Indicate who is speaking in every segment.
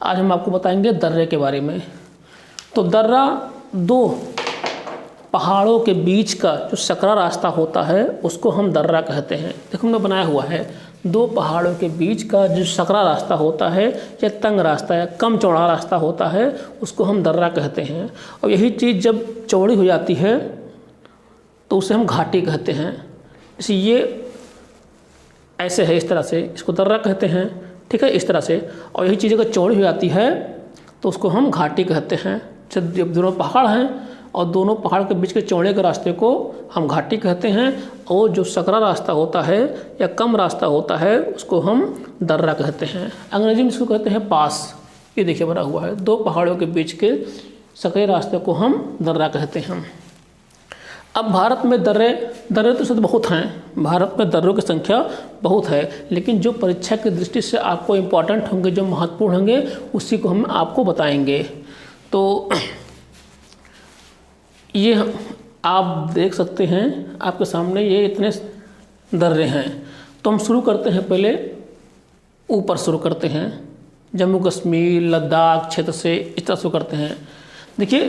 Speaker 1: आज हम आपको बताएंगे दर्रे के बारे में। तो दर्रा दो पहाड़ों के बीच का जो सकरा रास्ता होता है उसको हम दर्रा कहते हैं। देखो हमने बनाया हुआ है, दो पहाड़ों के बीच का जो सकरा रास्ता होता है या तंग रास्ता या कम चौड़ा रास्ता होता है उसको हम दर्रा कहते हैं। और यही चीज़ जब चौड़ी हो जाती है तो उसे हम घाटी कहते हैं। जैसे ये ऐसे है, इस तरह से, इसको दर्रा कहते हैं, ठीक है, इस तरह से। और यही चीज़ अगर चौड़ी हो जाती है तो उसको हम घाटी कहते हैं। जब दोनों पहाड़ हैं और दोनों पहाड़ के बीच के चौड़े के रास्ते को हम घाटी कहते हैं, और जो सकरा रास्ता होता है या कम रास्ता होता है उसको हम दर्रा कहते हैं। अंग्रेजी में इसको कहते हैं पास। ये देखिए बना हुआ है, दो पहाड़ों के बीच के सकरे रास्ते को हम दर्रा कहते हैं। अब भारत में दर्रे तो शायद बहुत हैं, भारत में दर्रों की संख्या बहुत है, लेकिन जो परीक्षा की दृष्टि से आपको इम्पोर्टेंट होंगे, जो महत्वपूर्ण होंगे, उसी को हम आपको बताएंगे। तो ये आप देख सकते हैं आपके सामने, ये इतने दर्रे हैं। तो हम शुरू करते हैं, पहले ऊपर शुरू करते हैं, जम्मू कश्मीर लद्दाख क्षेत्र से इस तरह शुरू करते हैं। देखिए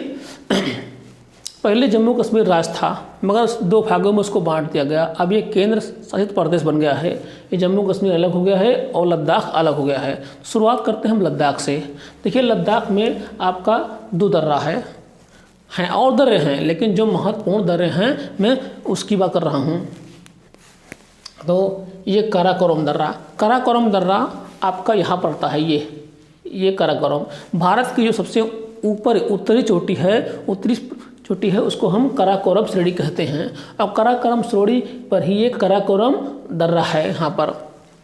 Speaker 1: पहले जम्मू कश्मीर राज्य था, मगर दो भागों में उसको बांट दिया गया। अब ये केंद्र शासित प्रदेश बन गया है। ये जम्मू कश्मीर अलग हो गया है और लद्दाख अलग हो गया है। शुरुआत करते हैं हम लद्दाख से। देखिए लद्दाख में आपका दो दर्रा हैं और दर्रे हैं, लेकिन जो महत्वपूर्ण दर्रे हैं मैं उसकी बात कर रहा हूँ। तो ये काराकोरम दर्रा आपका यहाँ पड़ता है। ये काराकोरम भारत की जो सबसे ऊपर उत्तरी चोटी है उसको हम काराकोरम श्रेणी कहते हैं। और काराकोरम श्रेणी पर ही ये काराकोरम दर्रा है। यहाँ पर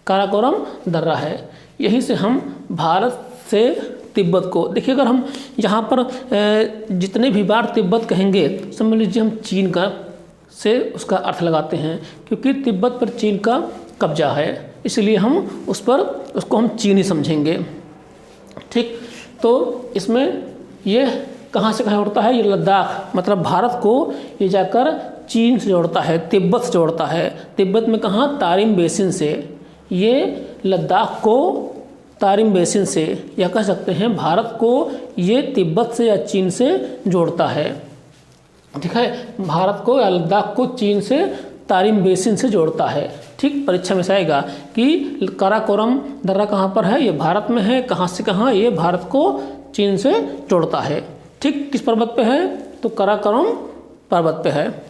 Speaker 1: काराकोरम दर्रा है। यहीं से हम भारत से तिब्बत को, देखिए अगर हम यहाँ पर जितने भी बार तिब्बत कहेंगे समझ लीजिए हम चीन का से उसका अर्थ लगाते हैं, क्योंकि तिब्बत पर चीन का कब्जा है, इसलिए हम उसको हम चीनी समझेंगे। ठीक, तो इसमें ये कहाँ से कहाँ जोड़ता है, ये लद्दाख मतलब भारत को ये जाकर चीन से जोड़ता है, तिब्बत से जोड़ता है। तिब्बत में कहाँ, तारिम बेसिन से। ये लद्दाख को तारिम बेसिन से, या कह सकते हैं भारत को ये तिब्बत से या चीन से जोड़ता है। ठीक है, भारत को या लद्दाख को चीन से तारिम बेसिन से जोड़ता है। ठीक, परीक्षा में से आएगा कि काराकोरम दर्रा कहाँ पर है, ये भारत में है, कहाँ से कहाँ, ये भारत को चीन से जोड़ता है। ठीक, किस पर्वत पे है, तो काराकोरम पर्वत पे है।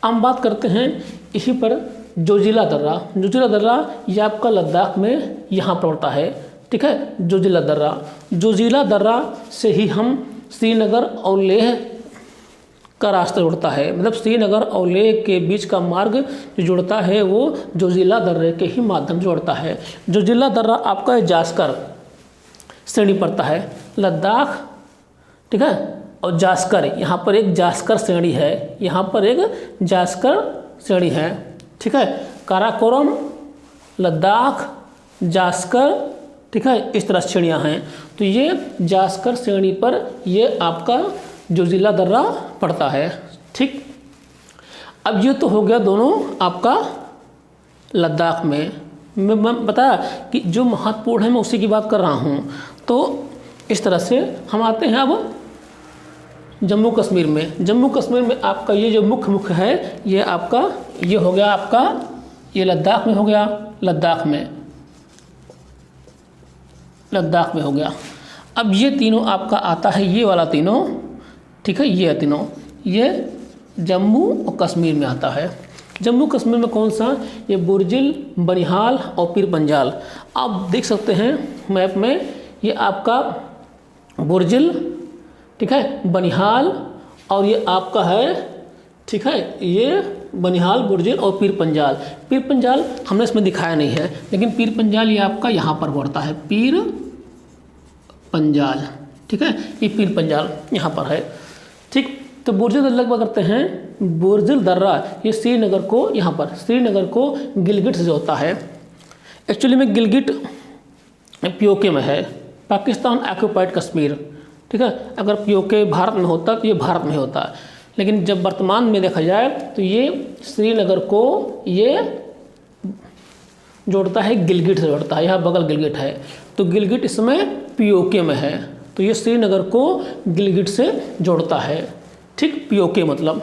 Speaker 1: हम बात करते हैं इसी पर जोजिला दर्रा ये आपका लद्दाख में यहाँ पर होता है। ठीक है, जोजिला दर्रा से ही हम श्रीनगर और लेह का रास्ता जुड़ता है। मतलब श्रीनगर और लेह के बीच का मार्ग जो जुड़ता है वो जोजिला दर्रे के ही माध्यम से जुड़ता है। जोजिला दर्रा आपका जास्कर श्रेणी पड़ता है, लद्दाख, ठीक है, और जास्कर, यहाँ पर एक जास्कर श्रेणी है, यहाँ पर एक जास्कर श्रेणी है। ठीक है, काराकोरम, लद्दाख, जास्कर, ठीक है, इस तरह श्रेणियाँ हैं। तो ये जास्कर श्रेणी पर ये आपका जोजिला दर्रा पड़ता है। ठीक, अब ये तो हो गया दोनों आपका लद्दाख में। मैं बताया कि जो महत्वपूर्ण है मैं उसी की बात कर रहा हूँ। तो इस तरह से हम आते हैं अब जम्मू कश्मीर में आपका ये जो मुख्य है ये आपका ये हो गया, आपका ये लद्दाख में हो गया, लद्दाख में हो गया। अब ये तीनों आपका आता है, ये वाला तीनों, ठीक है, ये तीनों ये जम्मू और कश्मीर में आता है। जम्मू कश्मीर में कौन सा, ये बुर्जिल, बनिहाल और पीर पंजाल। आप देख सकते हैं मैप में, ये आपका बुर्जिल, ठीक है, बनिहाल और ये आपका है, ठीक है, ये बनिहाल, बुर्जिल और पीर पंजाल हमने इसमें दिखाया नहीं है, लेकिन पीर पंजाल ये आपका यहाँ पर पड़ता है, पीर पंजाल। ठीक है, ये पीर पंजाल यहाँ पर है। ठीक, तो बुर्जिल दर्रा की बात करते हैं। बुर्जिल दर्रा ये श्रीनगर को, यहाँ पर श्रीनगर को गिलगिट से जोड़ता है। एक्चुअली में गिलगिट पीओके में है, पाकिस्तान ऑक्यूपाइड कश्मीर। ठीक है, अगर पीओके भारत में होता तो ये भारत में होता, लेकिन जब वर्तमान में देखा जाए तो ये श्रीनगर को ये जोड़ता है, गिलगिट से जोड़ता है, यहाँ बगल गिलगिट है। तो गिलगिट इसमें पीओके में है, तो ये श्रीनगर को गिलगिट से जोड़ता है। ठीक, पीओके मतलब।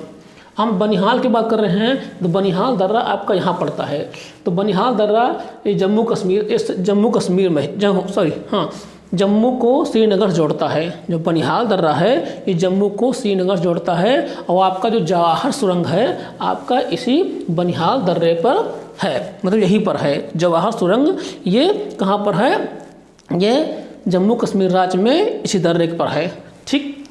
Speaker 1: हम बनिहाल की बात कर रहे हैं तो बनिहाल दर्रा आपका यहाँ पड़ता है। तो बनिहाल दर्रा ये जम्मू कश्मीर में जम्मू को श्रीनगर जोड़ता है। जो बनिहाल दर्रा है ये जम्मू को श्रीनगर जोड़ता है, और आपका जो जवाहर सुरंग है आपका इसी बनिहाल दर्रे पर है, मतलब यहीं पर है। जवाहर सुरंग ये कहाँ पर है? ये जम्मू कश्मीर राज्य में इसी दर्रे पर है। ठीक,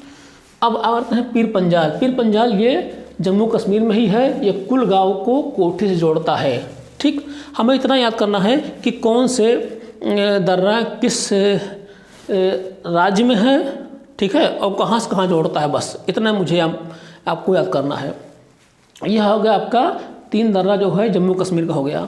Speaker 1: अब आते हैं पीर पंजाल। पीर पंजाल ये जम्मू कश्मीर में ही है। ये कुल गाँव को कोठी से जोड़ता है। ठीक, हमें इतना याद करना है कि कौन से दर्रा किस राज्य में है, ठीक है, और कहाँ से कहाँ जोड़ता है, बस इतना मुझे आपको याद करना है। यह हो गया आपका 3 दर्रा जो है जम्मू कश्मीर का हो गया।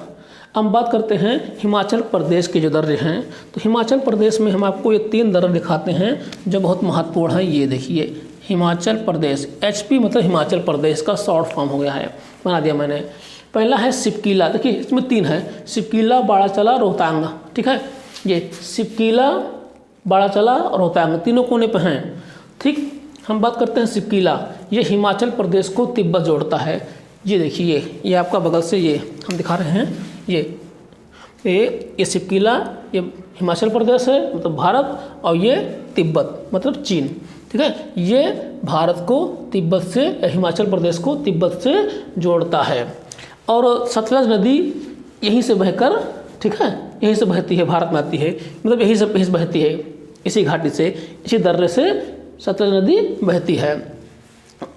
Speaker 1: हम बात करते हैं हिमाचल प्रदेश के जो दर्रे हैं। तो हिमाचल प्रदेश में हम आपको ये 3 दर्रे दिखाते हैं जो बहुत महत्वपूर्ण है। ये देखिए, हिमाचल प्रदेश, HP मतलब हिमाचल प्रदेश का शॉर्ट फॉर्म हो गया है, बना दिया मैंने। पहला है सिपकीला, देखिए इसमें 3 है, सिपकीला, बाड़ाचला, रोहतांग। ठीक है, ये सिपकीला, बाड़ाचला और रोहतांग तीनों कोने पे हैं। ठीक, हम बात करते हैं सिपकीला। ये हिमाचल प्रदेश को तिब्बत जोड़ता है। ये देखिए, ये आपका बगल से ये हम दिखा रहे हैं, ये सिपकीला, ये हिमाचल प्रदेश है मतलब भारत, और ये तिब्बत मतलब चीन। ठीक है, ये भारत को तिब्बत से, हिमाचल प्रदेश को तिब्बत से जोड़ता है। और सतलज नदी यहीं से बहकर, ठीक है, यहीं से बहती है, भारत में आती है, मतलब यहीं से बहती है, इसी घाटी से, इसी दर्रे से सतलज नदी बहती है।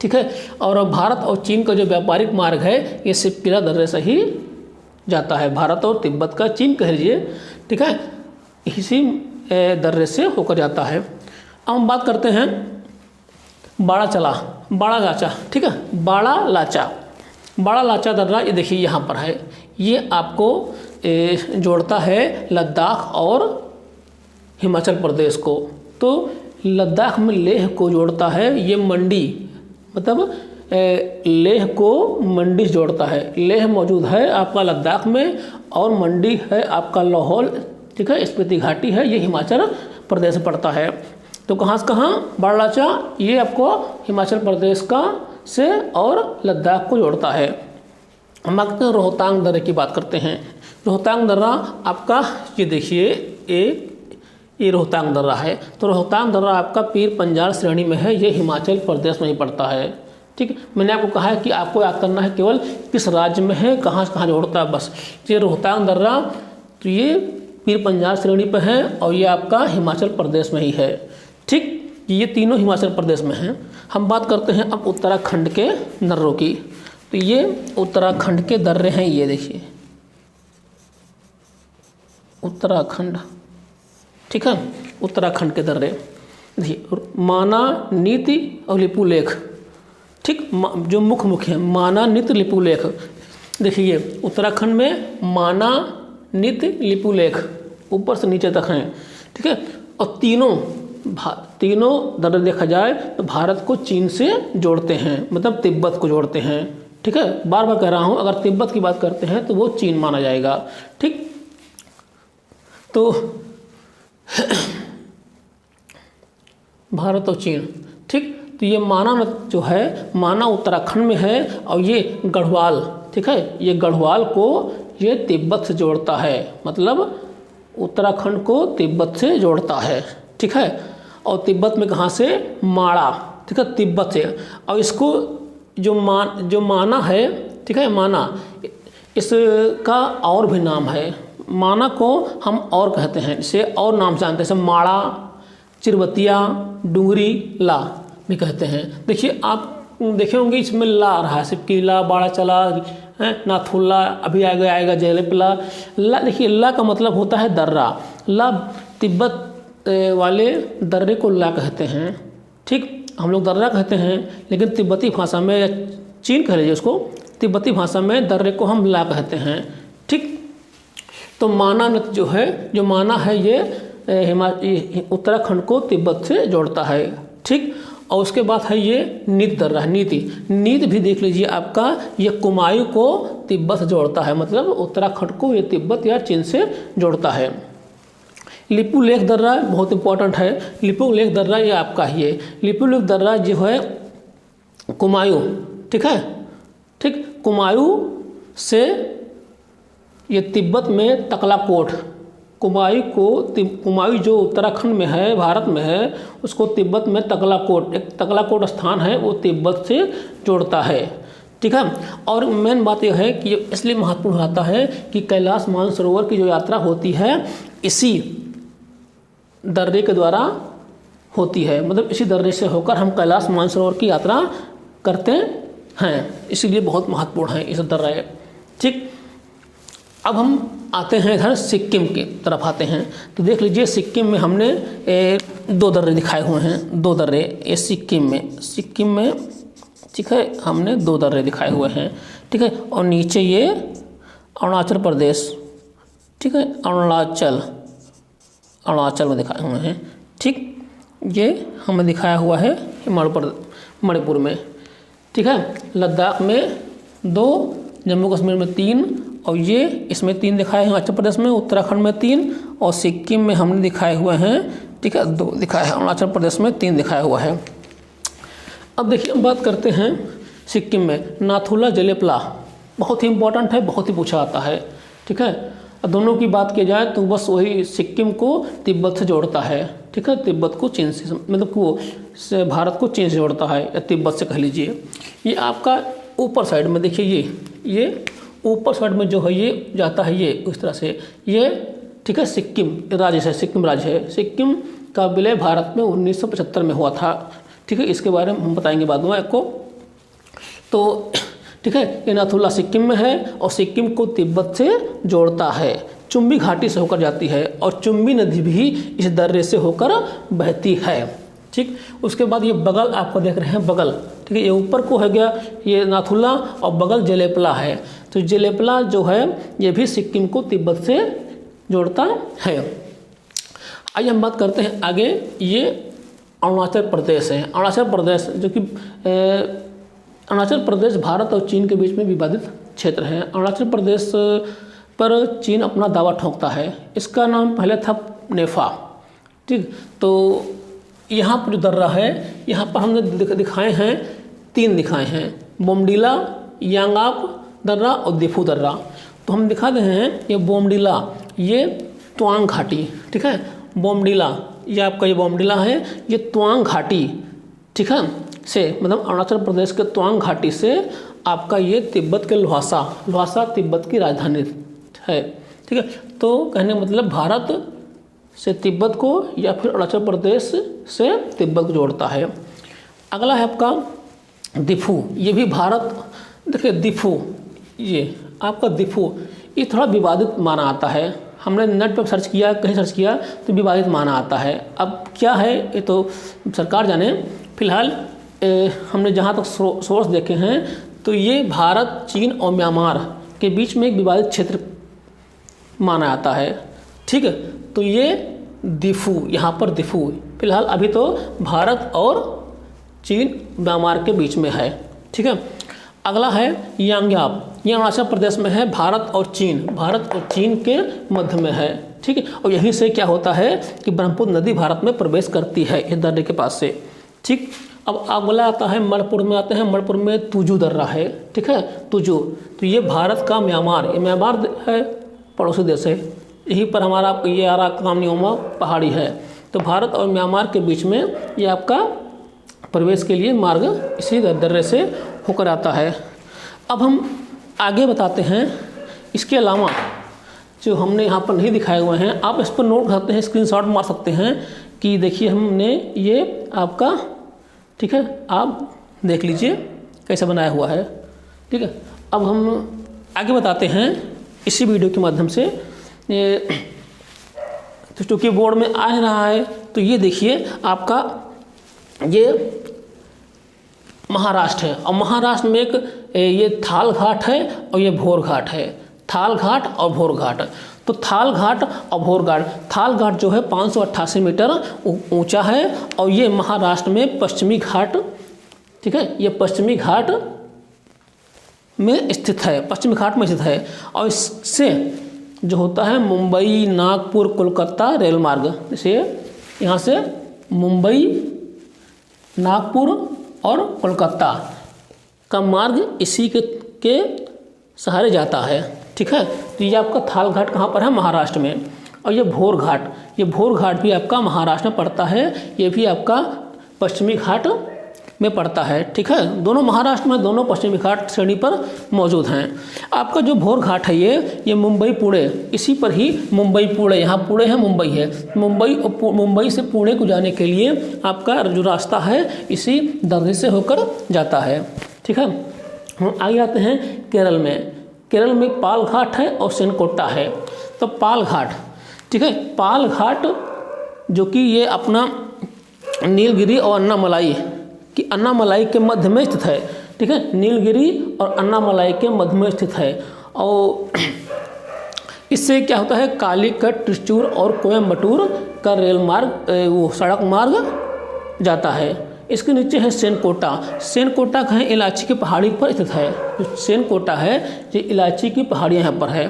Speaker 1: ठीक है, और भारत और चीन का जो व्यापारिक मार्ग है ये सिपकीला दर्रे से ही जाता है। भारत और तिब्बत का, चीन कह लीजिए, ठीक है, इसी दर्रे से होकर जाता है। अब हम बात करते हैं बाड़ाचला, बाड़ालाचा। ठीक है, बाड़ालाचा दर्रा, ये देखिए यहाँ पर है। ये आपको जोड़ता है लद्दाख और हिमाचल प्रदेश को। तो लद्दाख में लेह को जोड़ता है, ये मंडी मतलब लेह को मंडी से जोड़ता है। लेह मौजूद है आपका लद्दाख में, और मंडी है आपका लाहौल। ठीक है, स्पीति घाटी है, ये हिमाचल प्रदेश में पड़ता है। तो कहाँ से कहाँ? बाड़ालाचा ये आपको हिमाचल प्रदेश का से और लद्दाख को जोड़ता है। हम आते हैं रोहतांग दर्रे की बात करते हैं। रोहतांग दर्रा आपका, ये देखिए, ये रोहतांग दर्रा है। तो रोहतांग दर्रा आपका पीर पंजाल श्रेणी में है, ये हिमाचल प्रदेश में ही पड़ता है। ठीक, मैंने आपको कहा है कि आपको याद करना है केवल किस राज्य में है, कहाँ से कहाँ जोड़ता है, बस। ये रोहतांग दर्रा, तो ये पीर पंजाल श्रेणी पर है, और ये आपका हिमाचल प्रदेश में ही है। ठीक, ये तीनों हिमाचल प्रदेश में हैं। हम बात करते हैं अब उत्तराखंड के दर्रों की। तो ये उत्तराखंड के दर्रे हैं, ये देखिए उत्तराखंड। ठीक है, उत्तराखंड के दर्रे देखिए, माना, नीति और लिपुलेख। ठीक, जो मुख्य है माना, नित, लिपुलेख। देखिए उत्तराखंड में माना, नित, लिपुलेख ऊपर से नीचे तक हैं। ठीक है, और तीनों दर्रे देखा जाए तो भारत को चीन से जोड़ते हैं, मतलब तिब्बत को जोड़ते हैं। ठीक है, बार बार कह रहा हूँ, अगर तिब्बत की बात करते हैं तो वो चीन माना जाएगा। ठीक, तो भारत और चीन। ठीक, तो ये माना जो है, माना उत्तराखंड में है, और ये गढ़वाल, ठीक है, ये गढ़वाल को ये तिब्बत से जोड़ता है, मतलब उत्तराखंड को तिब्बत से जोड़ता है। ठीक है, और तिब्बत में कहाँ से? माड़ा। ठीक है, तिब्बत से। और इसको जो माना है, ठीक है, माना, इसका और भी नाम है। माना को हम और कहते हैं, इसे और नाम जानते हैं, जैसे माड़ा, चिरबतिया, डूंगरी, ला भी कहते हैं। देखिए, आप देखे होंगे इसमें ला आ रहा है, सिपकीला, बाड़ाचला, नाथुला, अभी आएगा जयलेपला। ला, देखिए ला का मतलब होता है दर्रा। ला, तिब्बत वाले दर्रे को ला कहते हैं। ठीक, हम लोग दर्रा कहते हैं, लेकिन तिब्बती भाषा में, या चीन कह लीजिए उसको, तिब्बती भाषा में दर्रे को हम ला कहते हैं। ठीक, तो माना जो है, जो माना है, ये उत्तराखंड को तिब्बत से जोड़ता है। ठीक, और उसके बाद है ये नीत दर्रा, नीति। नीत भी देख लीजिए आपका, ये कुमायूं को तिब्बत से जोड़ता है, मतलब उत्तराखंड को ये तिब्बत या चीन से जोड़ता है। लिपुलेख दर्रा बहुत इंपॉर्टेंट है। लिपुलेख दर्रा ये आपका ही है। लिपुलेख दर्रा जो है कुमायूं, ठीक है, ठीक, कुमायूं से ये तिब्बत में तकलाकोट, कुमायूं जो उत्तराखंड में है, भारत में है, उसको तिब्बत में तकलाकोट, एक तकलाकोट स्थान है, वो तिब्बत से जोड़ता है, ठीक है। और मेन बात यह है कि इसलिए महत्वपूर्ण हो जाता है कि कैलाश मानसरोवर की जो यात्रा होती है इसी दर्रे के द्वारा होती है, मतलब इसी दर्रे से होकर हम कैलाश मानसरोवर की यात्रा करते हैं, इसीलिए बहुत महत्वपूर्ण है इस दर्रा, ठीक। अब हम आते हैं इधर सिक्किम की तरफ आते हैं, तो देख लीजिए सिक्किम में हमने 2 दर्रे दिखाए हुए हैं, 2 दर्रे ये सिक्किम में, ठीक है, हमने 2 दर्रे दिखाए हुए हैं, ठीक है। और नीचे ये अरुणाचल प्रदेश, ठीक है, अरुणाचल में दिखाए हुए हैं, ठीक, ये हमें दिखाया हुआ है मणिपुर में, ठीक है। लद्दाख में 2, जम्मू कश्मीर में 3, और ये इसमें 3 दिखाए हैं, हिमाचल प्रदेश में, उत्तराखंड में 3, और सिक्किम में हमने दिखाए हुए हैं, ठीक है, 2 दिखाए हैं, अरुणाचल प्रदेश में 3 दिखाया हुआ है। अब देखिए हम बात करते हैं सिक्किम में नाथुला जेलेपला, बहुत ही इंपॉर्टेंट है, बहुत ही पूछा आता है, ठीक है। दोनों की बात की जाए तो बस वही सिक्किम को तिब्बत से जोड़ता है, ठीक है, तिब्बत को चीन से, मतलब वो भारत को चीन से जोड़ता है, या तिब्बत से कह लीजिए। ये आपका ऊपर साइड में देखिए, ये ऊपर साइड में जो है ये जाता है, ये उस तरह से ये, ठीक है, सिक्किम राज्य है, सिक्किम राज्य है। सिक्किम का विलय भारत में 1975 में हुआ था, ठीक है, इसके बारे में हम बताएंगे बाद में आपको। तो ठीक है, ये नाथुला सिक्किम में है और सिक्किम को तिब्बत से जोड़ता है, चुम्बी घाटी से होकर जाती है, और चुम्बी नदी भी इस दर्रे से होकर बहती है, ठीक। उसके बाद ये बगल आपको देख रहे हैं, बगल, ठीक है, ये ऊपर को है गया ये नाथुला, और बगल जेलेपला है। तो जेलेपला जो है ये भी सिक्किम को तिब्बत से जोड़ता है। आइए हम बात करते हैं आगे, ये अरुणाचल प्रदेश है। अरुणाचल प्रदेश जो कि अरुणाचल प्रदेश भारत और चीन के बीच में विवादित क्षेत्र है। अरुणाचल प्रदेश पर चीन अपना दावा ठोंकता है। इसका नाम पहले था नेफा, ठीक। तो यहाँ पर जो दर्रा है, यहाँ पर हमने दिखाए हैं 3 दिखाए हैं, बोमडिला, यांगाप दर्रा और दिफू दर्रा। तो हम दिखा रहे हैं ये बोमडिला, ये त्वांग घाटी, ठीक है, बोमडिला, ये आपका ये बोमडिला है, ये त्वांग घाटी, ठीक है, से, मतलब अरुणाचल प्रदेश के त्वांग घाटी से आपका ये तिब्बत के ल्हासा तिब्बत की राजधानी है, ठीक है। तो कहने का मतलब भारत से तिब्बत को या फिर अरुणाचल प्रदेश से तिब्बत को जोड़ता है। अगला है आपका दिफू, ये भी भारत, देखिए दिफू, ये आपका दिफू, ये थोड़ा विवादित माना आता है। हमने नेट पर सर्च किया, कहीं सर्च किया तो विवादित माना आता है। अब क्या है ये तो सरकार जाने। फिलहाल हमने जहाँ तक सोर्स देखे हैं तो ये भारत, चीन और म्यांमार के बीच में एक विवादित क्षेत्र माना आता है, ठीक है। तो ये दिफू, यहाँ पर दिफू फिलहाल अभी तो भारत और चीन, म्यांमार के बीच में है, ठीक है। अगला है यांग्याप, ये अरुणाचल प्रदेश में है, भारत और चीन के मध्य में है, ठीक है। और यहीं से क्या होता है कि ब्रह्मपुत्र नदी भारत में प्रवेश करती है इस दर्रे के पास से, ठीक। अब अगला आता है मणिपुर में, आते हैं मणिपुर में तुजू दर्रा है, ठीक है, तुजू। तो ये भारत का म्यांमार, ये म्यांमार है, पड़ोसी देश है, यहीं पर हमारा ये आरा कामनियोमा पहाड़ी है। तो भारत और म्यांमार के बीच में ये आपका प्रवेश के लिए मार्ग इसी दर्रे से होकर आता है। अब हम आगे बताते हैं, इसके अलावा जो हमने यहाँ पर नहीं दिखाए हुए हैं, आप इस पर नोट कर सकते हैं, स्क्रीनशॉट मार सकते हैं कि देखिए हमने ये आपका, ठीक है, आप देख लीजिए कैसे बनाया हुआ है, ठीक है। अब हम आगे बताते हैं इसी वीडियो के माध्यम से, तो चूँकि बोर्ड में आ रहा है तो ये देखिए आपका ये महाराष्ट्र है, और महाराष्ट्र में एक ये थाल घाट है और ये भोर घाट है, थाल घाट और भोर घाट। तो थाल घाट और भोर घाट, थाल घाट जो है 588 मीटर ऊंचा है, और ये महाराष्ट्र में पश्चिमी घाट, ठीक है, ये पश्चिमी घाट में स्थित है, पश्चिमी घाट में स्थित है। और इससे जो होता है मुंबई, नागपुर, कोलकाता रेल मार्ग, जैसे यहाँ से मुंबई, नागपुर और कोलकाता का मार्ग इसी के सहारे जाता है। ठीक है, तो ये आपका थाल घाट कहाँ पर है? महाराष्ट्र में। और ये भोर घाट भी आपका महाराष्ट्र में पड़ता है, ये भी आपका पश्चिमी घाट में पड़ता है। ठीक है, दोनों महाराष्ट्र में, दोनों पश्चिमी घाट श्रेणी पर मौजूद हैं। आपका जो भोर घाट है ये मुंबई पुणे, इसी पर ही मुंबई पुणे, यहाँ पुणे है, मुंबई है, मुंबई से पुणे को जाने के लिए आपका जो रास्ता है इसी दर्रे से होकर जाता है। ठीक है, हम आगे आते हैं केरल में। केरल में पाल घाट है और सेनकोटा है। तो पाल घाट, ठीक है, पाल घाट जो कि ये अपना नीलगिरी और अन्नामलाई के मध्य में स्थित है। ठीक है, नीलगिरी और अन्नामलाई के मध्य में स्थित है। और इससे क्या होता है, कालीकट, त्रिचूर और कोयम्बटूर का रेल मार्ग, वो सड़क मार्ग जाता है। इसके नीचे है सेनकोटा। सेनकोटा कहाँ? इलायची की पहाड़ी पर स्थित है। जो सेनकोटा है ये इलायची की पहाड़ियाँ यहाँ पर है।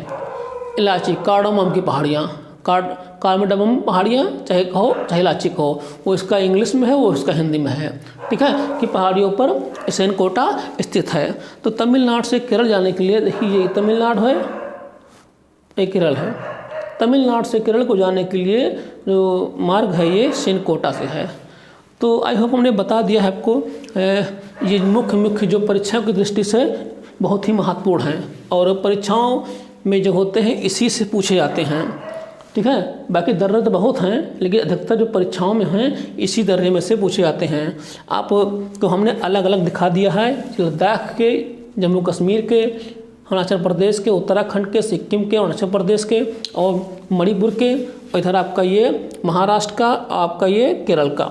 Speaker 1: इलायची, कार्डामम की पहाड़ियाँ, कार्डामम पहाड़ियाँ चाहे कहो चाहे इलायची कहो, वो इसका इंग्लिश में है, वो इसका हिंदी में है। ठीक है, कि पहाड़ियों पर सेनकोटा स्थित है। तो तमिलनाडु से केरल जाने के लिए देखिए, ये तमिलनाडु है, ये केरल है। तमिलनाडु से केरल को जाने के लिए जो मार्ग है ये सेनकोटा से है। तो आई होप हमने बता दिया है आपको, ये मुख्य जो परीक्षाओं की दृष्टि से बहुत ही महत्वपूर्ण हैं और परीक्षाओं में जो होते हैं इसी से पूछे जाते हैं। ठीक है, बाकी दर्रे तो बहुत हैं, लेकिन अधिकतर जो परीक्षाओं में हैं इसी दर्रे में से पूछे जाते हैं। आपको हमने अलग अलग दिखा दिया है, लद्दाख के, जम्मू कश्मीर के, हिमाचल प्रदेश के, उत्तराखंड के, सिक्किम के, अरुणाचल प्रदेश के और मणिपुर के, और इधर आपका ये महाराष्ट्र का, आपका ये केरल का।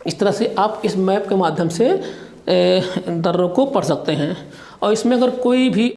Speaker 1: इस तरह से आप इस मैप के माध्यम से दर्रों को पढ़ सकते हैं। और इसमें अगर कोई भी